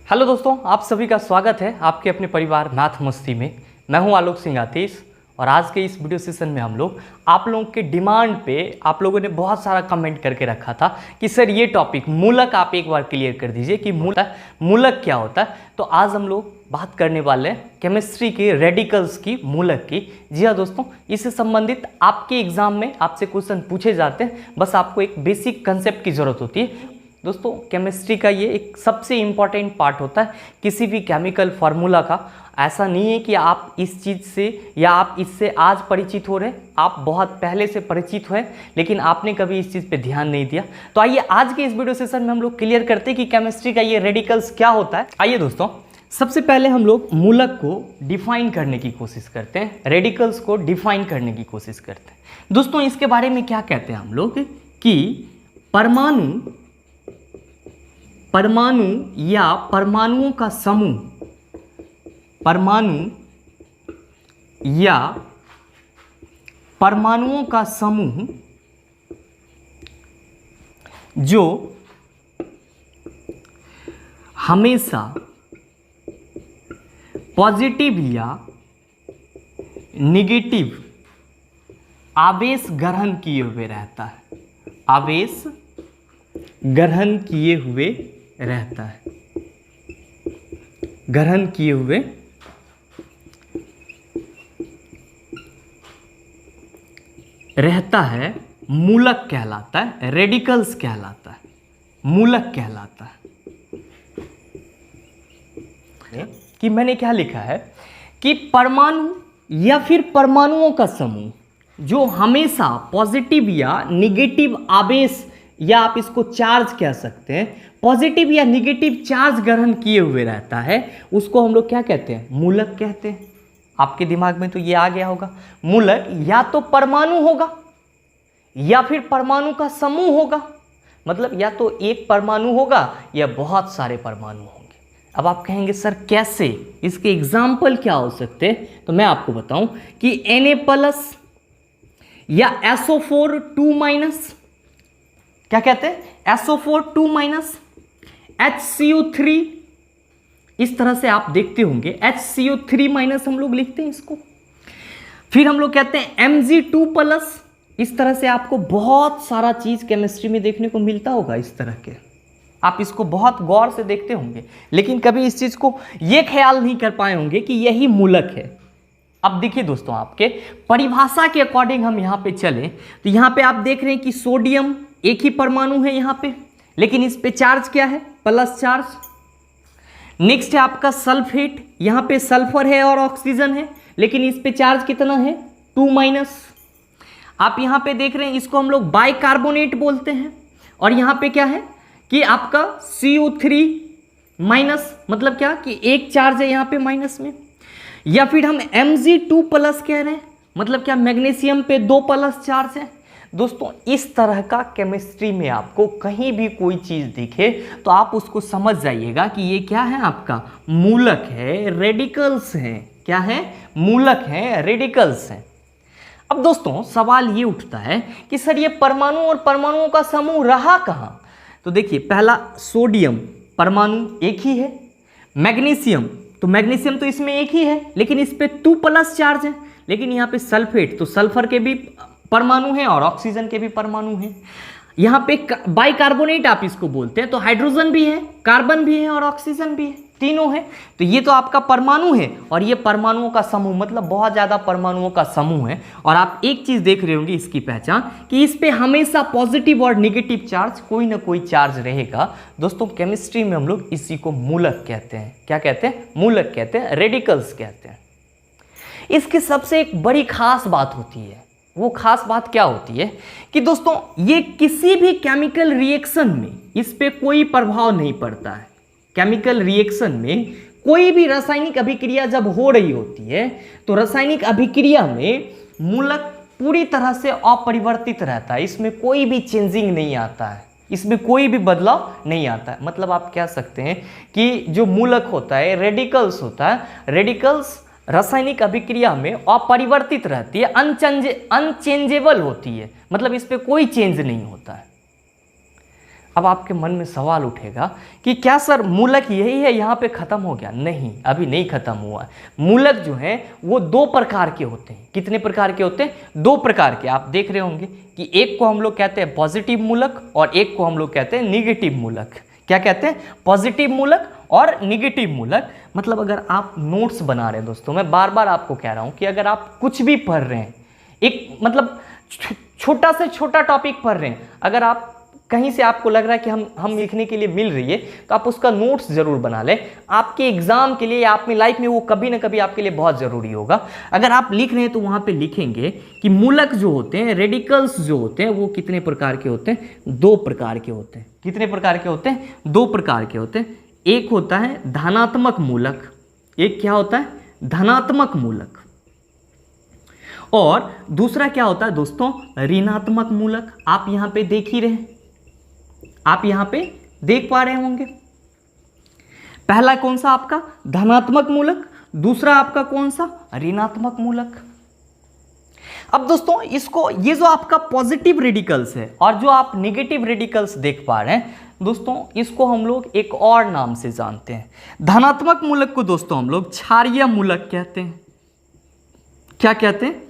Hello दोस्तों, आप सभी का स्वागत है आपके अपने परिवार मैथ मस्ती में। मैं हूं आलोक सिंह आतिश और आज के इस वीडियो सेशन में हम लोग आप लोगों के डिमांड पे आप लोगों ने बहुत सारा कमेंट करके रखा था कि सर ये टॉपिक मूलक आप एक बार क्लियर कर दीजिए कि मूलक क्या होता है। तो आज हम लोग बात करने वाले हैं केमिस्ट्री के रेडिकल्स की, मूलक की। जी हाँ दोस्तों, इससे संबंधित आपके एग्जाम में आपसे क्वेश्चन पूछे जाते हैं, बस आपको एक बेसिक कंसेप्ट की ज़रूरत होती है। दोस्तों केमिस्ट्री का ये एक सबसे इम्पॉर्टेंट पार्ट होता है किसी भी केमिकल फार्मूला का। ऐसा नहीं है कि आप इस चीज़ से या आप इससे आज परिचित हो रहे हैं, आप बहुत पहले से परिचित हुए लेकिन आपने कभी इस चीज़ पे ध्यान नहीं दिया। तो आइए आज के इस वीडियो सेशन में हम लोग क्लियर करते हैं कि केमिस्ट्री का ये रेडिकल्स क्या होता है। आइए दोस्तों, सबसे पहले हम लोग मूलक को डिफाइन करने की कोशिश करते हैं, रेडिकल्स को डिफाइन करने की कोशिश करते हैं। दोस्तों इसके बारे में क्या कहते हैं हम लोग कि परमाणु या परमाणुओं का समूह, परमाणु या परमाणुओं का समूह जो हमेशा पॉजिटिव या निगेटिव आवेश ग्रहण किए हुए रहता है, आवेश ग्रहण किए हुए रहता है, ग्रहण किए हुए रहता है, मूलक कहलाता है, रेडिकल्स कहलाता है, मूलक कहलाता है। कि मैंने क्या लिखा है कि परमाणु या फिर परमाणुओं का समूह जो हमेशा पॉजिटिव या निगेटिव आवेश या आप इसको चार्ज कह सकते हैं, पॉजिटिव या निगेटिव चार्ज ग्रहण किए हुए रहता है, उसको हम लोग क्या कहते हैं? मूलक कहते हैं। आपके दिमाग में तो ये आ गया होगा, मूलक या तो परमाणु होगा या फिर परमाणु का समूह होगा, मतलब या तो एक परमाणु होगा या बहुत सारे परमाणु होंगे। अब आप कहेंगे सर कैसे, इसके एग्जाम्पल क्या हो सकते हैं? तो मैं आपको बताऊं कि Na+ या SO4 2-, क्या कहते हैं? SO4 2-, HCO3, इस तरह से आप देखते होंगे, HCO3- हम लोग लिखते हैं इसको। फिर हम लोग कहते हैं Mg2+, इस तरह से आपको बहुत सारा चीज केमिस्ट्री में देखने को मिलता होगा। इस तरह के आप इसको बहुत गौर से देखते होंगे लेकिन कभी इस चीज को ये ख्याल नहीं कर पाए होंगे कि यही मूलक है। अब देखिए दोस्तों, आपके परिभाषा के अकॉर्डिंग हम यहाँ पे चले तो यहाँ पे आप देख रहे हैं कि सोडियम एक ही परमाणु है यहाँ पे, लेकिन इस पे चार्ज क्या है? Plus charge. नेक्स्ट है आपका सल्फेट, यहाँ पे सल्फर है और ऑक्सीजन है, लेकिन इस पे चार्ज कितना है? 2-। आप यहाँ पे देख रहे हैं, इसको हम लोग बाइकार्बोनेट बोलते हैं। और यहाँ पे क्या है कि आपका CO3-, मतलब क्या कि एक चार्ज है यहाँ पे माइनस में। या फिर हम Mg2+ कह रहे हैं, मतलब क्या मैग्नीशियम पे 2+ चार्ज है। दोस्तों इस तरह का केमिस्ट्री में आपको कहीं भी कोई चीज दिखे तो आप उसको समझ जाइएगा कि ये क्या है? आपका मूलक है, रेडिकल्स हैं। क्या है? मूलक है, रेडिकल्स हैं। अब दोस्तों सवाल ये उठता है कि सर ये परमाणु और परमाणुओं का समूह रहा कहां? तो देखिए, पहला सोडियम परमाणु एक ही है, मैग्नीशियम तो इसमें एक ही है लेकिन इस पे 2+ चार्ज है। लेकिन यहाँ पे सल्फेट तो सल्फर के भी परमाणु हैं और ऑक्सीजन के भी परमाणु हैं। यहाँ पे बाइकार्बोनेट आप इसको बोलते हैं, तो हाइड्रोजन भी है, कार्बन भी है और ऑक्सीजन भी है, तीनों है। तो ये तो आपका परमाणु है और ये परमाणुओं का समूह, मतलब बहुत ज्यादा परमाणुओं का समूह है। और आप एक चीज देख रहे होंगे इसकी पहचान कि इस पे हमेशा पॉजिटिव और निगेटिव चार्ज, कोई ना कोई चार्ज रहेगा। दोस्तों केमिस्ट्री में हम लोग इसी को मूलक कहते हैं। क्या कहते हैं? मूलक कहते हैं, रेडिकल्स कहते हैं। इसकी सबसे एक बड़ी खास बात होती है, वो खास बात क्या होती है कि दोस्तों ये किसी भी केमिकल रिएक्शन में इस पे कोई प्रभाव नहीं पड़ता है। केमिकल रिएक्शन में कोई भी रासायनिक अभिक्रिया जब हो रही होती है तो रासायनिक अभिक्रिया में मूलक पूरी तरह से अपरिवर्तित रहता है, इसमें कोई भी चेंजिंग नहीं आता है, इसमें कोई भी बदलाव नहीं आता है। मतलब आप कह सकते हैं कि जो मूलक होता है, रेडिकल्स होता है, रेडिकल्स रासायनिक अभिक्रिया में अपरिवर्तित रहती है, अनचेंजेबल होती है, मतलब इस पे कोई चेंज नहीं होता है। अब आपके मन में सवाल उठेगा कि क्या सर मूलक यही है, यहाँ पे खत्म हो गया? नहीं, अभी नहीं खत्म हुआ। मूलक जो है वो दो प्रकार के होते हैं। कितने प्रकार के होते हैं? दो प्रकार के। आप देख रहे होंगे कि एक को हम लोग कहते हैं पॉजिटिव मूलक और एक को हम लोग कहते हैं निगेटिव मूलक। क्या कहते हैं? पॉजिटिव मूलक और निगेटिव मूलक। मतलब अगर आप नोट्स बना रहे हैं दोस्तों, मैं बार बार आपको कह रहा हूं कि अगर आप कुछ भी पढ़ रहे हैं, एक मतलब छोटा से छोटा टॉपिक पढ़ रहे हैं, अगर आप कहीं से आपको लग रहा है कि हम लिखने के लिए मिल रही है, तो आप उसका नोट्स जरूर बना लें। आपके एग्जाम के लिए या अपनी लाइफ में वो कभी ना कभी आपके लिए बहुत जरूरी होगा। अगर आप लिख रहे हैं तो वहां पे लिखेंगे कि मूलक जो होते हैं, रेडिकल्स जो होते हैं, वो कितने प्रकार के होते हैं? दो प्रकार के होते हैं। कितने प्रकार के होते हैं? दो प्रकार के होते हैं। एक होता है धनात्मक मूलक, एक क्या होता है? धनात्मक मूलक। और दूसरा क्या होता है दोस्तों? ऋणात्मक मूलक। आप यहां पे देख ही रहे हैं, आप यहां पे देख पा रहे होंगे। पहला कौन सा आपका? धनात्मक मूलक। दूसरा आपका कौन सा? ऋणात्मक मूलक। अब दोस्तों इसको, ये जो आपका पॉजिटिव रेडिकल्स है और जो आप नेगेटिव रेडिकल्स देख पा रहे हैं दोस्तों, इसको हम लोग एक और नाम से जानते हैं। धनात्मक मूलक को दोस्तों हम लोग क्षारीय मूलक कहते हैं। क्या कहते हैं?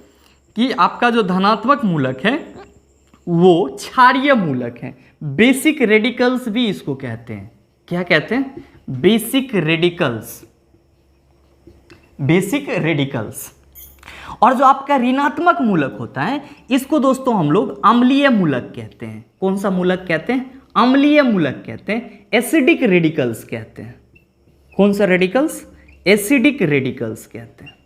कि आपका जो धनात्मक मूलक है वो क्षारीय मूलक है। बेसिक रेडिकल्स भी इसको कहते हैं। क्या कहते हैं? Basic radicals. Basic radicals. और जो आपका ऋणात्मक मूलक होता है, इसको दोस्तों हम लोग अम्लीय मूलक कहते हैं। कौन सा मूलक कहते हैं? अम्लीय मूलक कहते हैं। एसिडिक रेडिकल्स कहते हैं। कौन सा रेडिकल्स? एसिडिक रेडिकल्स कहते हैं।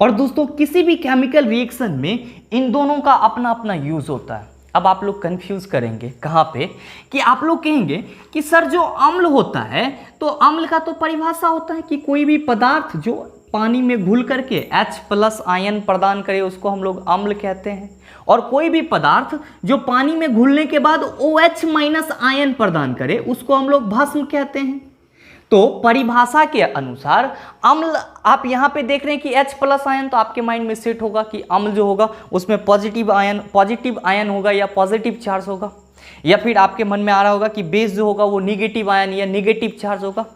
और दोस्तों किसी भी केमिकल रिएक्शन में इन दोनों का अपना अपना यूज होता है। अब आप लोग कंफ्यूज करेंगे कहाँ पे, कि आप लोग कहेंगे कि सर जो अम्ल होता है, तो अम्ल का तो परिभाषा होता है कि कोई भी पदार्थ जो पानी में घुल करके H+ आयन प्रदान करे उसको हम लोग अम्ल कहते हैं, और कोई भी पदार्थ जो पानी में घुलने के बाद OH- आयन प्रदान करे उसको हम लोग भस्म कहते हैं। तो परिभाषा के अनुसार अम्ल, आप यहां पे देख रहे हैं कि H+ आयन, तो आपके माइंड में सेट होगा कि अम्ल जो होगा उसमें पॉजिटिव आयन होगा या पॉजिटिव चार्ज होगा, या फिर आपके मन में आ रहा होगा कि बेस जो होगा वो निगेटिव आयन या निगेटिव चार्ज होगा।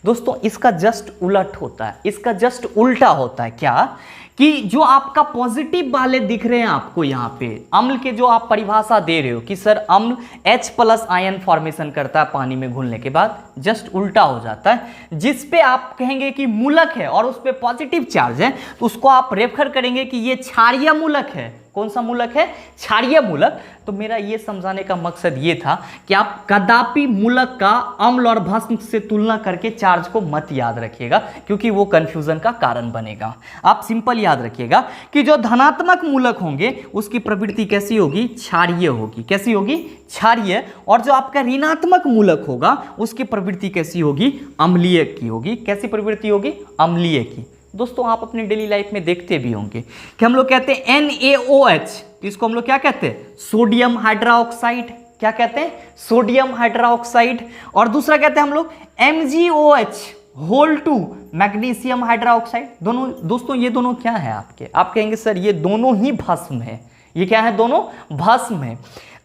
दोस्तों इसका जस्ट उलट होता है, इसका जस्ट उल्टा होता है। क्या? कि जो आपका पॉजिटिव वाले दिख रहे हैं आपको यहाँ पे, अम्ल के जो आप परिभाषा दे रहे हो कि सर अम्ल H+ आयन फॉर्मेशन करता है पानी में घुलने के बाद, जस्ट उल्टा हो जाता है। जिस पे आप कहेंगे कि मूलक है और उस पे पॉजिटिव चार्ज है, तो उसको आप रेफर करेंगे कि ये क्षारीय मूलक है। कौन सा मूलक है? क्षारीय मूलक। तो मेरा ये समझाने का मकसद ये था कि आप कदापि मूलक का अम्ल और भस्म से तुलना करके चार्ज को मत याद रखिएगा, क्योंकि वो कंफ्यूजन का कारण बनेगा। आप सिंपल याद रखिएगा कि जो धनात्मक मूलक होंगे उसकी प्रवृत्ति कैसी होगी? क्षारीय होगी। कैसी होगी? क्षारीय। और जो आपका ऋणात्मक मूलक होगा उसकी प्रवृत्ति कैसी होगी? अम्लीय की होगी। कैसी प्रवृत्ति होगी? अम्लीय की। दोस्तों आप अपनी डेली लाइफ में देखते भी होंगे कि हम लोग कहते हैं NaOH, इसको हम लोग क्या कहते हैं? Sodium hydroxide. क्या कहते हैं? Sodium hydroxide. और दूसरा कहते हैं हम लोग MgOH(2), मैग्नीशियम हाइड्रोक्साइड। दोनों दोस्तों ये दोनों क्या है आपके? आप कहेंगे सर ये दोनों ही भस्म है। ये क्या है? दोनों भस्म है।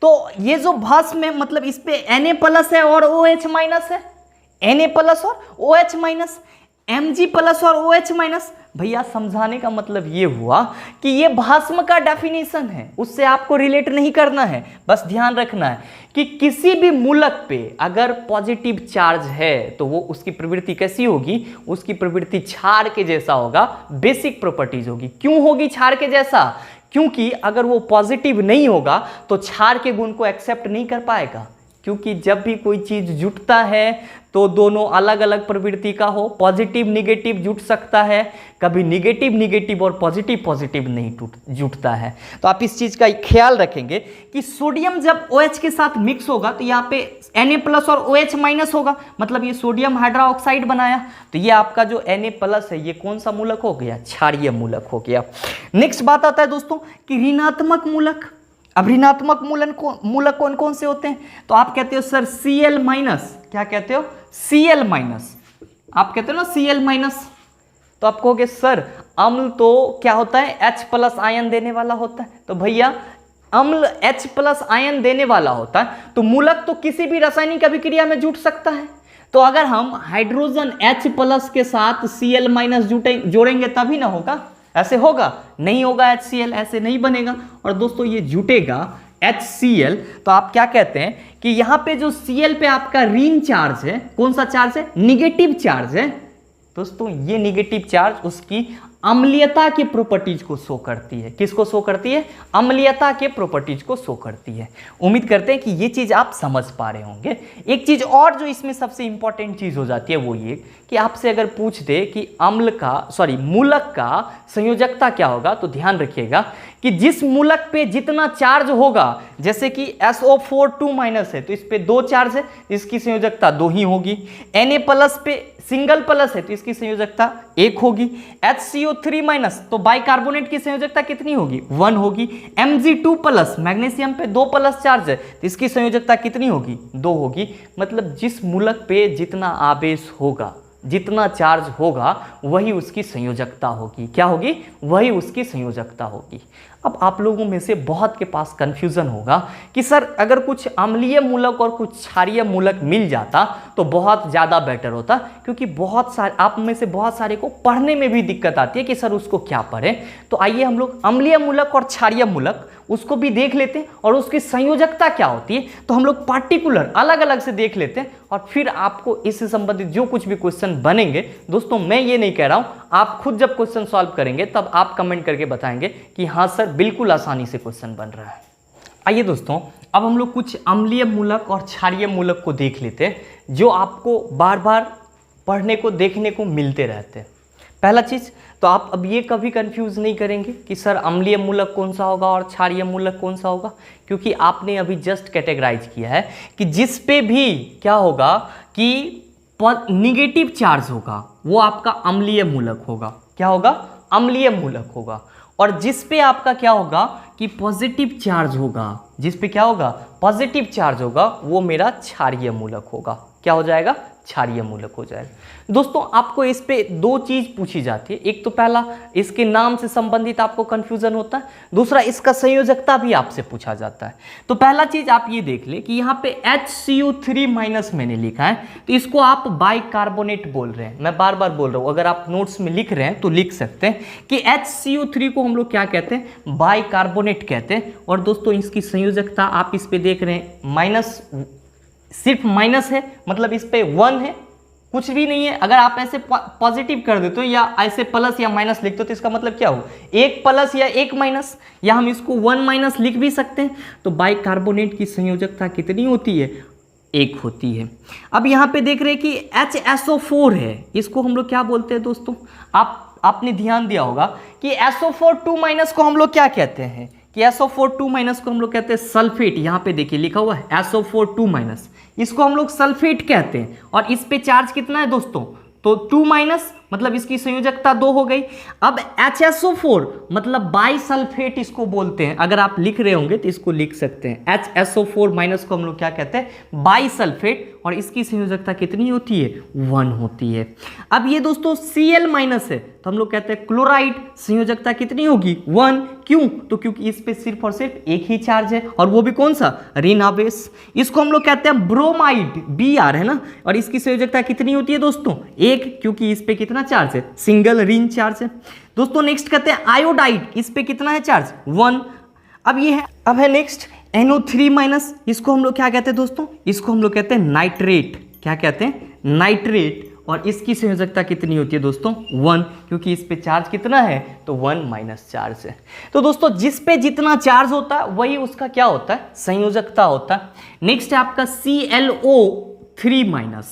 तो ये जो भस्म है मतलब इस पे Na+ है और OH- है। Na+ और OH-, Mg+ और OH-। भैया समझाने का मतलब ये हुआ कि ये भस्म का डेफिनेशन है, उससे आपको रिलेट नहीं करना है। बस ध्यान रखना है कि किसी भी मूलक पे अगर पॉजिटिव चार्ज है तो वो उसकी प्रवृत्ति कैसी होगी? उसकी प्रवृत्ति क्षार के जैसा होगा, बेसिक प्रॉपर्टीज होगी। क्यों होगी क्षार के जैसा? क्योंकि अगर वो पॉजिटिव नहीं होगा तो क्षार के गुण को एक्सेप्ट नहीं कर पाएगा। क्योंकि जब भी कोई चीज जुटता है तो दोनों अलग अलग प्रवृत्ति का हो, पॉजिटिव निगेटिव जुट सकता है, कभी निगेटिव निगेटिव और पॉजिटिव पॉजिटिव नहीं जुटता है। तो आप इस चीज का ख्याल रखेंगे कि सोडियम जब OH के साथ मिक्स होगा तो यहाँ पे Na+ और OH- होगा, मतलब ये सोडियम हाइड्रोक्साइड बनाया। तो ये आपका जो Na+ है ये कौन सा मूलक हो गया? क्षारीय मूलक हो गया। नेक्स्ट बात आता है दोस्तों कि ऋणात्मक मूलक। अब ऋणात्मक मूलक कौन कौन से होते हैं? तो आप कहते हो सर Cl-। क्या कहते हो? Cl-। आप कहते हो ना Cl-। तो आप कहोगे सर अम्ल तो क्या होता है? H+ आयन देने वाला होता है। तो भैया अम्ल H प्लस आयन देने वाला होता है तो मूलक तो किसी भी रासायनिक अभिक्रिया में जुट सकता है। तो अगर हम हाइड्रोजन H प्लस के साथ Cl माइनस जोड़ेंगे तभी ना होगा, ऐसे होगा नहीं होगा, HCl ऐसे नहीं बनेगा। और दोस्तों ये जुटेगा HCl, तो आप क्या कहते हैं कि यहाँ पे जो Cl पे आपका ऋण चार्ज है, कौन सा चार्ज है, निगेटिव चार्ज है। दोस्तों ये निगेटिव चार्ज उसकी अम्लीयता के प्रॉपर्टीज को शो करती है। किसको शो करती है, अम्लीयता के प्रॉपर्टीज को शो करती है। उम्मीद करते हैं कि ये चीज आप समझ पा रहे होंगे। एक चीज और जो इसमें सबसे इंपॉर्टेंट चीज हो जाती है वो ये कि आपसे अगर पूछ दे कि मूलक का संयोजकता क्या होगा, तो ध्यान रखिएगा कि जिस मूलक पे जितना चार्ज होगा, जैसे कि SO4 2- है तो इस पे 2 चार्ज है, इसकी संयोजकता 2 ही होगी। Na प्लस पे सिंगल प्लस है तो इसकी संयोजकता 1 होगी। HCO3- तो बाइकार्बोनेट की संयोजकता कितनी होगी, 1 होगी। Mg2 प्लस मैग्नीशियम पे 2 प्लस चार्ज है तो इसकी संयोजकता कितनी होगी, 2 होगी। मतलब जिस मूलक पे जितना आवेश होगा, जितना चार्ज होगा, वही उसकी संयोजकता होगी। क्या होगी, वही उसकी संयोजकता होगी। अब आप लोगों में से बहुत के पास कंफ्यूजन होगा कि सर अगर कुछ अम्लीय मूलक और कुछ क्षारीय मूलक मिल जाता तो बहुत ज़्यादा बेटर होता, क्योंकि बहुत सारे आप में से बहुत सारे को पढ़ने में भी दिक्कत आती है कि सर उसको क्या पढ़ें। तो आइए हम लोग अम्लीय मूलक और क्षारीय मूलक उसको भी देख लेते हैं और उसकी संयोजकता क्या होती है, तो हम लोग पार्टिकुलर अलग अलग से देख लेते हैं और फिर आपको इससे संबंधित जो कुछ भी क्वेश्चन बनेंगे, दोस्तों मैं ये नहीं कह रहा हूं, आप खुद जब क्वेश्चन सॉल्व करेंगे तब आप कमेंट करके बताएंगे कि हाँ सर बिल्कुल आसानी से क्वेश्चन बन रहा है। आइए दोस्तों अब हम लोग कुछ अम्लीय मूलक और क्षारीय मूलक को देख लेते हैं जो आपको बार बार पढ़ने को देखने को मिलते रहते हैं। पहला चीज तो आप अब ये कभी कंफ्यूज नहीं करेंगे कि सर अम्लीय मूलक कौन सा होगा और क्षारीय मूलक कौन सा होगा, क्योंकि आपने अभी जस्ट कैटेगराइज किया है कि जिस पे भी क्या होगा कि निगेटिव चार्ज होगा वो आपका अम्लीय मूलक होगा। क्या होगा, अम्लीय मूलक होगा। और जिस पे आपका क्या होगा कि पॉजिटिव चार्ज होगा, जिस पे क्या होगा पॉजिटिव चार्ज होगा, वो मेरा क्षारीय मूलक होगा। क्या हो जाएगा, क्षारीय मूलक हो जाएगा। दोस्तों आपको इस पे 2 चीज पूछी जाती है। एक तो पहला इसके नाम से संबंधित आपको कंफ्यूजन होता है, दूसरा इसका संयोजकता भी आपसे पूछा जाता है। तो पहला चीज आप ये देख ले कि यहाँ पे HCO3- मैंने लिखा है तो इसको आप बाइकार्बोनेट बोल रहे हैं। मैं बार बार बोल रहा हूँ, अगर आप नोट्स में लिख रहे हैं तो लिख सकते हैं कि HCO3 को हम लोग क्या कहते हैं, बाइकार्बोनेट कहते हैं। और दोस्तों इसकी संयोजकता आप इस पे देख रहे हैं माइनस, सिर्फ माइनस है, मतलब इस पे 1 है, कुछ भी नहीं है। अगर आप ऐसे पॉजिटिव कर देते हो या ऐसे प्लस या माइनस लिखते हो तो इसका मतलब क्या हो, 1 प्लस या 1 माइनस, या हम इसको 1 माइनस लिख भी सकते हैं। तो बाइकार्बोनेट की संयोजकता कितनी होती है, 1 होती है। अब यहाँ पे देख रहे हैं कि HSO4 है, इसको हम लोग क्या बोलते हैं दोस्तों, आपने ध्यान दिया होगा कि SO4 2- को हम लोग क्या कहते हैं कि SO4 2- को हम लोग कहते हैं सल्फेट। यहाँ पे देखिए लिखा हुआ है SO4 2-, इसको हम लोग सल्फेट कहते हैं। और इस पे चार्ज कितना है दोस्तों, तो 2- मतलब इसकी संयोजकता 2 हो गई। अब HSO4 मतलब बाइसल्फेट इसको बोलते हैं। अगर आप लिख रहे होंगे तो इसको लिख सकते हैं, HSO4- को हम लोग क्या कहते हैं, बाइसल्फेट। और इसकी संयोजकता कितनी होती है, 1 होती है। अब ये दोस्तों Cl- है तो हम लोग कहते हैं क्लोराइड, संयोजकता कितनी होगी, 1। क्यों, तो क्योंकि इस पे सिर्फ और सिर्फ एक ही चार्ज है और वो भी कौन सा, ऋण आवेश। इसको हम लोग कहते हैं ब्रोमाइड, Br है ना, और इसकी संयोजकता कितनी होती है दोस्तों, 1, क्योंकि इस पे कितना चार्ज है, सिंगल ऋण चार्ज है। दोस्तों नेक्स्ट कहते हैं आयोडाइड, इस पे कितना है चार्ज, 1। अब है नेक्स्ट NO3-, इसको हम लोग क्या कहते हैं दोस्तों, इसको हम लोग कहते हैं नाइट्रेट। क्या कहते हैं, नाइट्रेट। और इसकी संयोजकता कितनी होती है दोस्तों, 1, क्योंकि इस पे चार्ज कितना है, तो 1- चार्ज है। तो दोस्तों जिस पे जितना चार्ज होता है वही उसका क्या होता है, संयोजकता होता है। नेक्स्ट है आपका ClO3-,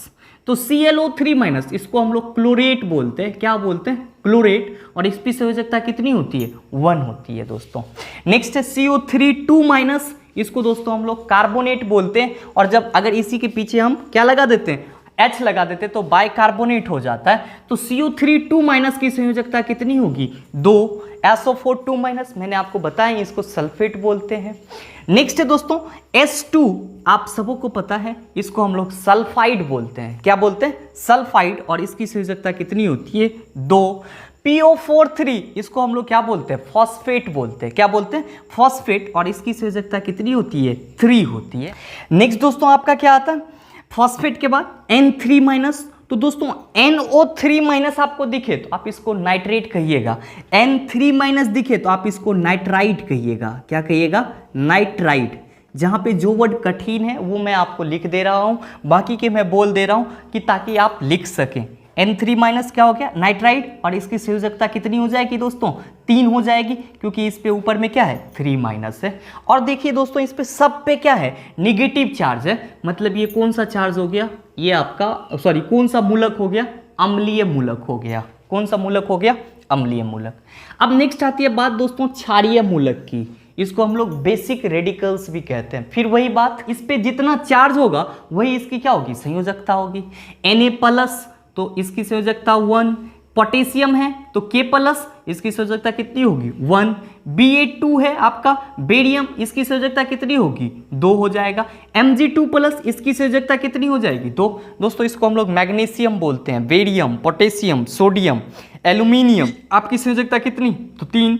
तो ClO3-, इसको हम लोग क्लोरेट बोलते हैं। क्या बोलते हैं, क्लोरेट। और इस पे संयोजकता कितनी होती है, 1 होती है दोस्तों। नेक्स्ट है CO3 2-, इसको दोस्तों हम लोग कार्बोनेट बोलते हैं। और जब अगर इसी के पीछे हम क्या लगा देते हैं, H लगा देते तो बाइकार्बोनेट हो जाता है। तो CO3 2- की संयोजकता कितनी होगी, 2। SO4 2-, मैंने आपको बताया इसको सल्फेट बोलते हैं। नेक्स्ट है दोस्तों S2, आप सबको पता है इसको हम लोग सल्फाइड बोलते हैं। क्या बोलते हैं, सल्फाइड। और इसकी संयोजकता कितनी होती है, 2। PO43, इसको हम लोग क्या बोलते हैं, फॉस्फेट बोलते हैं। क्या बोलते हैं, फॉस्फेट। और इसकी संयोजकता कितनी होती है, 3 होती है। नेक्स्ट दोस्तों आपका क्या आता है, फॉस्फेट के बाद N3-। तो दोस्तों NO3- आपको दिखे तो आप इसको नाइट्रेट कहिएगा, N3- दिखे तो आप इसको नाइट्राइट कहिएगा। क्या कहिएगा, नाइट्राइट। जहाँ पे जो वर्ड कठिन है वो मैं आपको लिख दे रहा हूँ, बाकी के मैं बोल दे रहा हूँ कि ताकि आप लिख सकें। N3- क्या हो गया, नाइट्राइट। और इसकी संयोजकता कितनी हो जाएगी दोस्तों, 3 हो जाएगी, क्योंकि इस पे ऊपर में क्या है, 3- है। और देखिए दोस्तों इस पे सब पे क्या है, निगेटिव चार्ज है। मतलब ये कौन सा चार्ज हो गया, ये आपका सॉरी कौन सा मूलक हो गया, अम्लीय मूलक हो गया। कौन सा मूलक हो गया, अम्लीय मूलक। अब नेक्स्ट आती है बात दोस्तों क्षारीय मूलक की। इसको हम लोग बेसिक रेडिकल्स भी कहते हैं। फिर वही बात, इस पे जितना चार्ज होगा वही इसकी क्या होगी, संयोजकता होगी। Na+, तो इसकी संयोजकता 1। पोटेशियम है तो K+, इसकी संयोजकता कितनी होगी, 1। Ba2 है आपका बेरियम, इसकी संयोजकता कितनी होगी, 2 हो जाएगा। Mg2+, इसकी संयोजकता कितनी हो जाएगी, 2। दोस्तों इसको हम लोग मैग्नीशियम बोलते हैं। बेरियम, पोटेशियम, सोडियम, एल्यूमिनियम, आपकी संयोजकता कितनी, तो 3।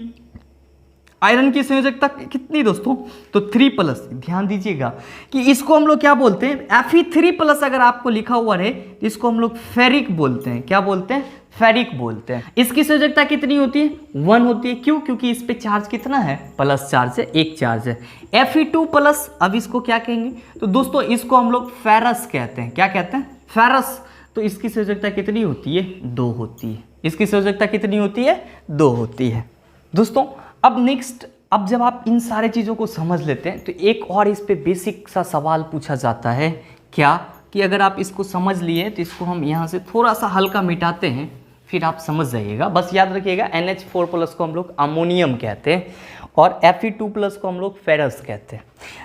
आयरन की संयोजकता कितनी दोस्तों, तो 3+। ध्यान दीजिएगा कि इसको हम लोग क्या बोलते हैं, Fe3+। अगर आपको लिखा हुआ रहे तो इसको हम लोग फेरिक बोलते हैं। क्या बोलते हैं, फेरिक बोलते हैं। इसकी संयोजकता कितनी होती है, 1 होती है। क्यों, क्योंकि इस पे चार्ज कितना है, प्लस चार्ज है, एक चार्ज है। Fe2+, अब इसको क्या कहेंगे, तो दोस्तों इसको हम लोग फेरस कहते हैं। क्या कहते हैं, फेरस। तो इसकी संयोजकता कितनी होती है, 2 होती है। इसकी संयोजकता कितनी होती है, 2 होती है। दोस्तों अब नेक्स्ट, अब जब आप इन सारे चीज़ों को समझ लेते हैं तो एक और इस पे बेसिक सा सवाल पूछा जाता है, क्या कि अगर आप इसको समझ लिए तो इसको हम यहाँ से थोड़ा सा हल्का मिटाते हैं, फिर आप समझ जाइएगा। बस याद रखिएगा NH4+ को हम लोग अमोनियम कहते हैं और Fe2+ को हम लोग फेरस कहते हैं।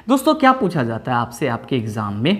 दोस्तों क्या पूछा जाता है आपसे आपके एग्जाम में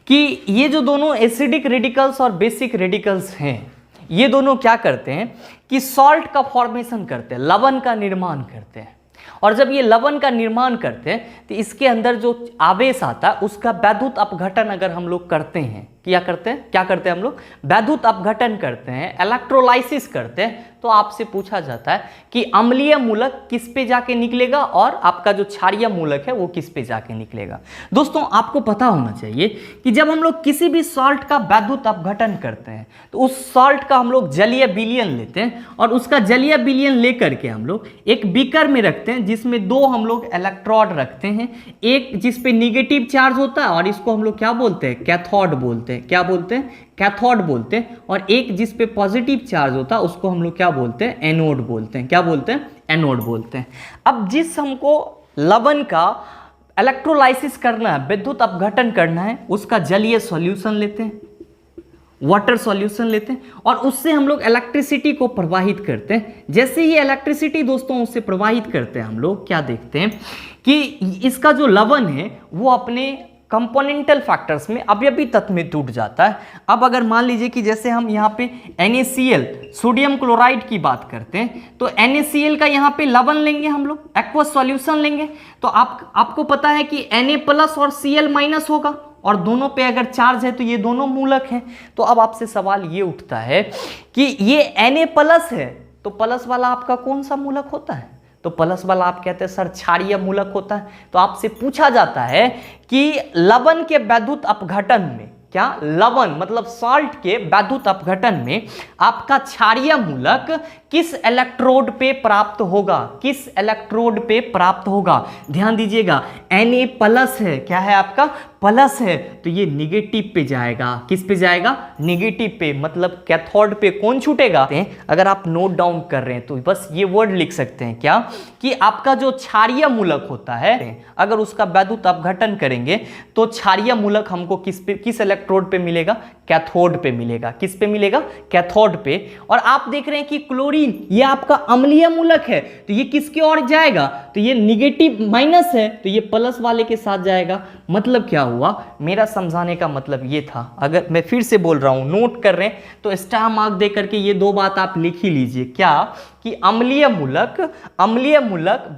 कि ये जो दोनों एसिडिक रेडिकल्स और बेसिक रेडिकल्स हैं, ये दोनों क्या करते हैं कि सॉल्ट का फॉर्मेशन करते हैं, लवण का निर्माण करते हैं। और जब ये लवण का निर्माण करते हैं तो इसके अंदर जो आवेश आता है उसका वैद्युत अपघटन अगर हम लोग करते हैं, क्या करते हैं हम लोग, वैद्युत अपघटन करते हैं, इलेक्ट्रोलाइसिस करते हैं, तो आपसे पूछा जाता है कि अम्लीय मूलक किस पे जाके निकलेगा और आपका जो क्षारीय मूलक है वो किस पे जाके निकलेगा। दोस्तों आपको पता होना चाहिए कि जब हम लोग किसी भी सॉल्ट का वैद्युत अपघटन करते हैं तो उस सॉल्ट का हम लोग जलीय विलयन लेते हैं और उसका जलीय विलयन लेकर के हम लोग एक बीकर में रखते हैं जिसमें 2 हम लोग इलेक्ट्रोड रखते हैं, एक जिस पे निगेटिव चार्ज होता है और इसको हम लोग क्या बोलते हैं, कैथोड बोलते हैं। क्या बोलते हैं, कैथोड बोलते हैं। और एक जिस पे पॉजिटिव चार्ज होता है उसको हम लोग क्या बोलते हैं, एनोड बोलते हैं। क्या बोलते हैं, एनोड बोलते हैं। अब जिस हमको लवण का इलेक्ट्रोलाइसिस करना है, विद्युत अपघटन करना है, उसका जलीय सॉल्यूशन लेते हैं, वाटर सॉल्यूशन लेते हैं और उससे हम लोग इलेक्ट्रिसिटी को प्रवाहित करते हैं। जैसे ही इलेक्ट्रिसिटी दोस्तों उससे प्रवाहित करते हैं, हम लोग क्या देखते हैं कि इसका जो लवण है वो अपने कंपोनेंटल फैक्टर्स में अवयवी तत्व में टूट जाता है। अब अगर मान लीजिए कि जैसे हम यहाँ पे NaCl सोडियम क्लोराइड की बात करते हैं तो NaCl का यहाँ पे लवण लेंगे, हम लोग एक्वस सॉल्यूशन लेंगे, तो आपको पता है कि Na+ और Cl- होगा और दोनों पे अगर चार्ज है तो ये दोनों मूलक हैं। तो अब आपसे सवाल ये उठता है कि ये Na+ है तो प्लस वाला आपका कौन सा मूलक होता है, तो प्लस वाला आप कहते हैं सर क्षारीय मूलक होता है। तो आपसे पूछा जाता है कि लवण के वैद्युत अपघटन में, क्या लवण मतलब सॉल्ट के वैद्युत अपघटन में आपका क्षारीय मूलक किस इलेक्ट्रोड पे प्राप्त होगा, किस इलेक्ट्रोड पे प्राप्त होगा। ध्यान दीजिएगा Na+ है, क्या है आपका, प्लस है, तो ये निगेटिव पे जाएगा। किस पे जाएगा, निगेटिव पे, मतलब कैथोड पे कौन छूटेगा। अगर आप नोट डाउन कर रहे हैं तो बस ये वर्ड लिख सकते हैं, क्या कि आपका जो क्षारीय मूलक होता है अगर उसका वैद्युत अपघटन करेंगे तो क्षारीय मूलक हमको किस इलेक्ट्रोड पे मिलेगा, कैथोड पे मिलेगा। किस पे मिलेगा, कैथोड पे। और आप देख रहे हैं कि क्लोरीन ये आपका अम्लीय मूलक है तो ये किसकी ओर जाएगा, तो ये निगेटिव माइनस है तो ये प्लस वाले के साथ जाएगा। मतलब क्या हुआ, मेरा समझाने का मतलब ये था, अगर मैं फिर से बोल रहा हूं, नोट कर रहे हैं तो स्टार मार्क दे करके ये 2 बात आप लिख ही लीजिए, क्या कि अम्लीय मूलक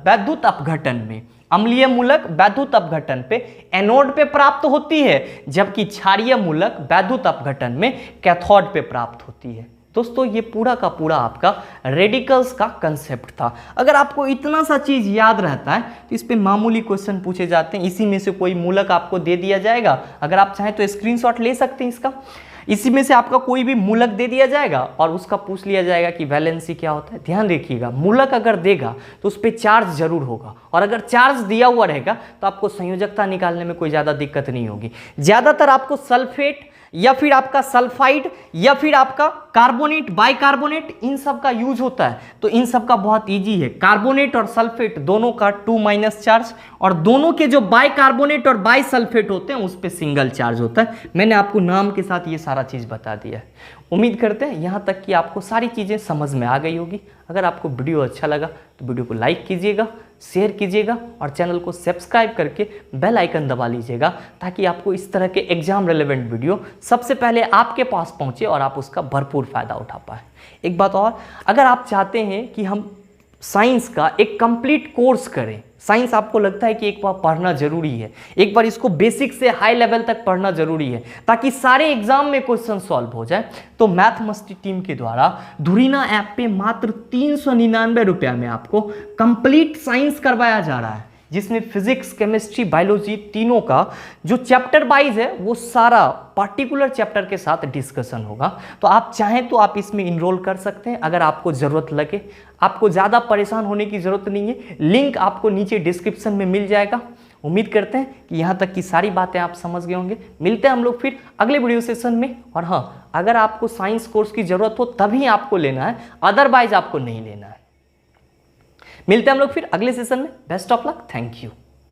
वैद्युत अपघटन में, अम्लीय मूलक वैद्युत अपघटन पे एनोड पे प्राप्त होती है, जबकि क्षारीय मूलक वैद्युत अपघटन में कैथोड पे प्राप्त होती है। दोस्तों ये पूरा का पूरा आपका रेडिकल्स का कंसेप्ट था। अगर आपको इतना सा चीज याद रहता है तो इस पे मामूली क्वेश्चन पूछे जाते हैं। इसी में से कोई मूलक आपको दे दिया जाएगा, अगर आप चाहें तो स्क्रीनशॉट ले सकते हैं इसका। इसी में से आपका कोई भी मूलक दे दिया जाएगा और उसका पूछ लिया जाएगा कि वैलेंसी क्या होता है। ध्यान रखिएगा, मूलक अगर देगा तो उस पर चार्ज जरूर होगा, और अगर चार्ज दिया हुआ रहेगा तो आपको संयोजकता निकालने में कोई ज़्यादा दिक्कत नहीं होगी। ज़्यादातर आपको सल्फेट या फिर आपका सल्फाइड या फिर आपका कार्बोनेट, बाइकार्बोनेट, इन सब का यूज होता है। तो इन सब का बहुत इजी है, कार्बोनेट और सल्फेट दोनों का 2- चार्ज, और दोनों के जो बाइकार्बोनेट और बाइसल्फेट होते हैं उस पर सिंगल चार्ज होता है। मैंने आपको नाम के साथ ये सारा चीज़ बता दिया है। उम्मीद करते हैं यहाँ तक कि आपको सारी चीज़ें समझ में आ गई होगी। अगर आपको वीडियो अच्छा लगा तो वीडियो को लाइक कीजिएगा, शेयर कीजिएगा और चैनल को सब्सक्राइब करके बेल आइकन दबा लीजिएगा, ताकि आपको इस तरह के एग्जाम रिलेवेंट वीडियो सबसे पहले आपके पास पहुंचे और आप उसका भरपूर फायदा उठा पाए। एक बात और, अगर आप चाहते हैं कि हम साइंस का एक कंप्लीट कोर्स करें, साइंस आपको लगता है कि एक बार पढ़ना जरूरी है, एक बार इसको बेसिक से हाई लेवल तक पढ़ना जरूरी है ताकि सारे एग्जाम में क्वेश्चन सॉल्व हो जाए, तो मैथ मस्ती टीम के द्वारा धुरीना ऐप पे मात्र 399 रुपया में आपको कंप्लीट साइंस करवाया जा रहा है, जिसमें फिजिक्स, केमिस्ट्री, बायोलॉजी तीनों का जो चैप्टर वाइज है वो सारा पार्टिकुलर चैप्टर के साथ डिस्कशन होगा। तो आप चाहें तो आप इसमें इनरोल कर सकते हैं अगर आपको ज़रूरत लगे। आपको ज़्यादा परेशान होने की ज़रूरत नहीं है, लिंक आपको नीचे डिस्क्रिप्शन में मिल जाएगा। उम्मीद करते हैं कि यहाँ तक की सारी बातें आप समझ गए होंगे। मिलते हैं हम लोग फिर अगले वीडियो सेशन में। और हाँ, अगर आपको साइंस कोर्स की ज़रूरत हो तभी आपको लेना है, अदरवाइज आपको नहीं लेना है। मिलते हैं हम लोग फिर अगले सेशन में। Best of luck, thank you.